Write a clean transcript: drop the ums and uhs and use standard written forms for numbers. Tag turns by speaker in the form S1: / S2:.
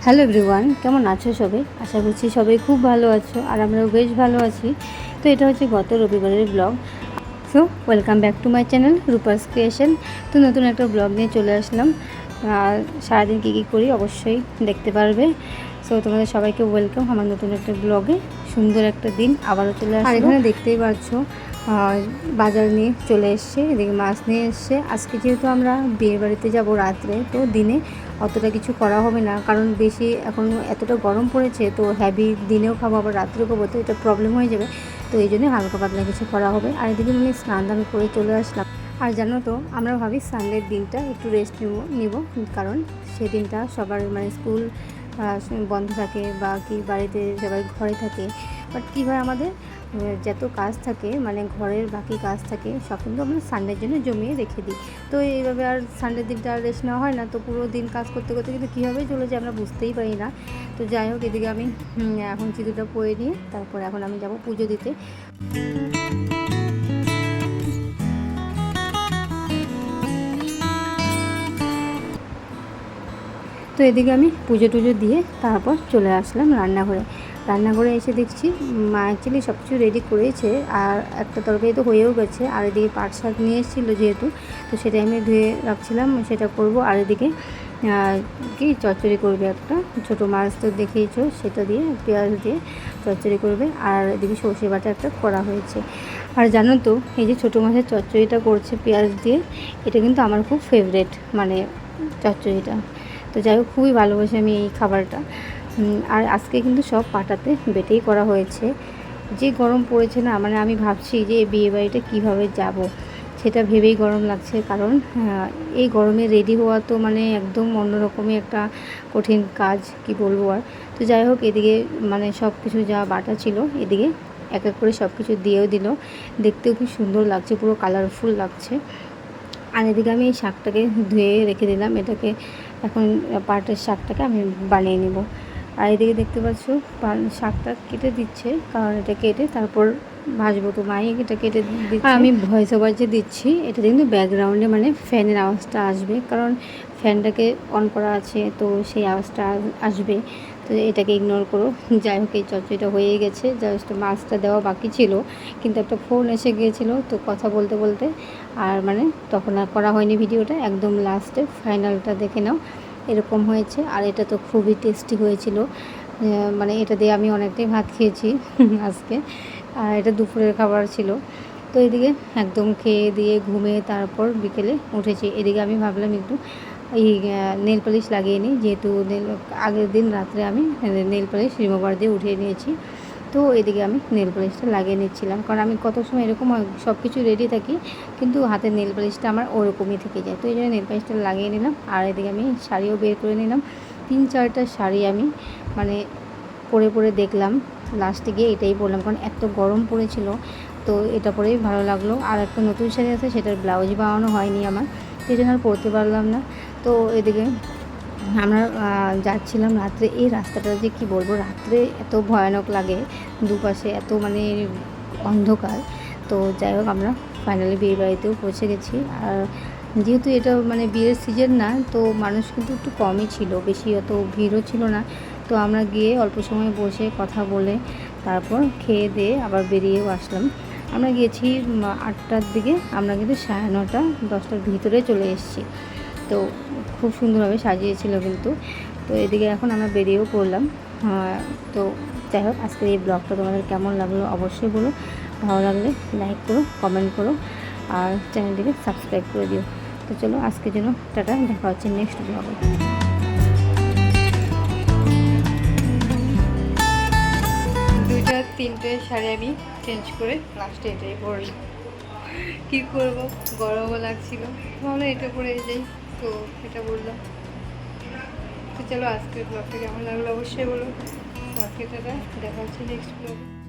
S1: Hello everyone, কেমন আছো সবাই? আশা করছি সবাই খুব ভালো আছো আর আমরাও বেশ ভালো আছি। তো এটা হচ্ছে গত রবিবারের blog. So welcome back to my channel Rupa's creation. তো নতুন একটা ব্লগ নিয়ে চলে আসলাম। সারাদিন কী কী করি অবশ্যই দেখতে পারবে। সো তোমাদের সবাইকে ওয়েলকাম আমার নতুন একটা ব্লগে। সুন্দর একটা দিন আবারও চলে আসলো। আর এখানে দেখতেই পাচ্ছো বাজার নিয়ে চলে এসছে, এদিকে মাছ নিয়ে এসছে। আজকে যেহেতু আমরা বিয়ে বাড়িতে যাবো রাত্রে, তো দিনে অতটা কিছু করা হবে না, কারণ বেশি এখন এতটা গরম পড়েছে, তো হ্যাভি দিনেও খাবো আবার রাত্রেও খাবো, তো এটা প্রবলেম হয়ে যাবে। তো এই জন্যই হালকা পাতলা কিছু করা হবে। আর এদিকে আমি স্নান দান করে চলে আসলাম। আর জানো তো, আমরা ভাবি সানডের দিনটা একটু রেস্ট নিব, কারণ সেদিনটা সবার স্কুল বন্ধ থাকে বা কি বাড়িতে সবাই ঘরে থাকে। বাট কী হয়, আমাদের যত কাজ থাকে ঘরের বাকি কাজ থাকে সব কিন্তু আমরা সানডের জন্য জমিয়ে রেখে দিই। তো এইভাবে আর সানডের দিনটা আর রেস্ট নেওয়া হয় না, তো পুরো দিন কাজ করতে করতে কিন্তু কীভাবে চলে যায় আমরা বুঝতেই পারি না। তো যাই হোক, এদিকে আমি এখন সিঁদুরটা পরে নিয়ে তারপর এখন আমি যাব পুজো দিতে। তো এদিকে আমি পুজো টুজো দিয়ে তারপর চলে আসলাম রান্নাঘরে এসে দেখছি মা অ্যাকচুয়ালি সব কিছু রেডি করেছে, আর একটা তরকারি তো হয়েও গেছে। আর এদিকে পাট শাক নিয়ে এসেছিলো যেহেতু, তো সেটা আমি ধুয়ে রাখছিলাম, সেটা করব। আর এদিকে কি চচ্চড়ি করবে, একটা ছোটো মাছ তো দেখেইছো, সেটা দিয়ে পেঁয়াজ দিয়ে চচ্চড়ি করবে। আর এদিকে সর্ষে বাটা একটা করা হয়েছে। আর জানো তো, এই যে ছোটো মাছের চচ্চড়িটা করছে পেঁয়াজ দিয়ে, এটা কিন্তু আমার খুব ফেভারেট চচ্চড়িটা। তো যাই হোক, খুবই ভালোবাসি আমি এই খাবারটা। আর আজকে কিন্তু সব পাটাতে বেটেই করা হয়েছে। যে গরম পড়েছে না, আমি ভাবছি যে এই বিয়েবাড়িটা কীভাবে যাব, সেটা ভেবেই গরম লাগছে। কারণ এই গরমে রেডি হওয়া তো একদম অন্যরকমই একটা কঠিন কাজ, কি বলবো আর। তো যাই হোক, এদিকে সব কিছু যা বাটা ছিল এদিকে এক এক করে সব কিছু দিয়েও দিল। দেখতেও খুব সুন্দর লাগছে, পুরো কালারফুল লাগছে। আর এদিকে আমি এই শাকটাকে ধুয়ে রেখে দিলাম, এটাকে এখন পাটের শাকটাকে আমি বানিয়ে নেব। আর এদিকে দেখতে পাচ্ছ শাকটা কেটে দিচ্ছে, কারণ এটা কেটে তারপর ভাজবো। তো মাই এটা কেটে দিচ্ছে, আমি ভয়েস ওভার যে দিচ্ছি এটা কিন্তু ব্যাকগ্রাউন্ডে ফ্যানের আওয়াজটা আসবে, কারণ ফ্যানটাকে অন করা আছে, তো সেই আওয়াজটা আসবে। তো এটাকে ইগনোর করো। যাই হোক, এই চচ্চড়িটা হয়ে গেছে, জাস্ট মাছটা দেওয়া বাকি ছিল, কিন্তু একটা ফোন এসে গিয়েছিলো, তো কথা বলতে বলতে আর তখন আর করা হয়নি ভিডিওটা। একদম লাস্টে ফাইনালটা দেখে নাও, এরকম হয়েছে। আর এটা তো খুবই টেস্টি হয়েছিল, এটা দিয়ে আমি অনেকটাই ভাত খেয়েছি আজকে। আর এটা দুপুরের খাবার ছিল। তো এদিকে একদম খেয়ে দিয়ে ঘুমিয়ে তারপর বিকেলে উঠেছি। এদিকে আমি ভাবলাম একটু এই নেল পালিশ লাগিয়ে নিই, যেহেতু আগের দিন রাত্রে আমি নেল পালিশ রিমুভার দিয়ে উঠিয়ে নিয়েছি। তো এদিকে আমি নেল পালিশটা লাগিয়ে নিচ্ছিলাম, কারণ আমি কত সময় এরকম সব কিছু রেডি থাকি, কিন্তু হাতের নেল পালিশটা আমার ওরকমই থেকে যায়। তো এই জন্য নেল পালিশটা লাগিয়ে নিলাম। আর এদিকে আমি শাড়িও বের করে নিলাম, 3-4টা শাড়ি আমি পরে পরে দেখলাম। লাস্টে গিয়ে এটাই পরলাম, কারণ এত গরম পড়েছিল, তো এটা পরেই ভালো লাগলো। আর একটা নতুন শাড়ি আছে, সেটার ব্লাউজ বানানো হয়নি আমার, সেই জন্য আর পরতে পারলাম না। তো এদিকে আমরা যাচ্ছিলাম রাত্রে। এই রাস্তাটা যে কি বলবো, রাত্রে এত ভয়ানক লাগে, দুপাশে এত অন্ধকার। তো যাই হোক, আমরা ফাইনালি বিয়ে বাড়িতেও পৌঁছে গেছি। আর যেহেতু এটা বিয়ের সিজন না, তো মানুষ কিন্তু একটু কমই ছিল, বেশি অত ভিড়ও ছিল না। তো আমরা গিয়ে অল্প সময় বসে কথা বলে তারপর খেয়ে দিয়ে আবার বেরিয়েও আসলাম। আমরা গিয়েছি 8টার দিকে, আমরা কিন্তু 9:30-10টার ভিতরে চলে এসেছি। তো খুব সুন্দরভাবে সাজিয়েছিল কিন্তু। তো এদিকে এখন আমরা বেরিয়েও পড়লাম। তো যাই হোক, আজকের এই ব্লগটা তোমাদের কেমন লাগলো অবশ্যই বলো। ভালো লাগলে লাইক করো, কমেন্ট করো, আর চ্যানেলটিকে সাবস্ক্রাইব করে দিও। তো চলো, আজকের জন্য টাটা, দেখা হচ্ছে নেক্সট ব্লগে। 2-3টে শাড়ি আমি চেঞ্জ করে লাস্টে এটাই পরলাম। কী করবো, গরমও লাগছিল, ভাবলাম এটা পরে যাই, তো এটা বললাম। তো চলো, আজকের ব্লগটা কেমন লাগলো অবশ্যই বলো। আজকে টাটা, দেখা হচ্ছে নেক্সট ব্লগে।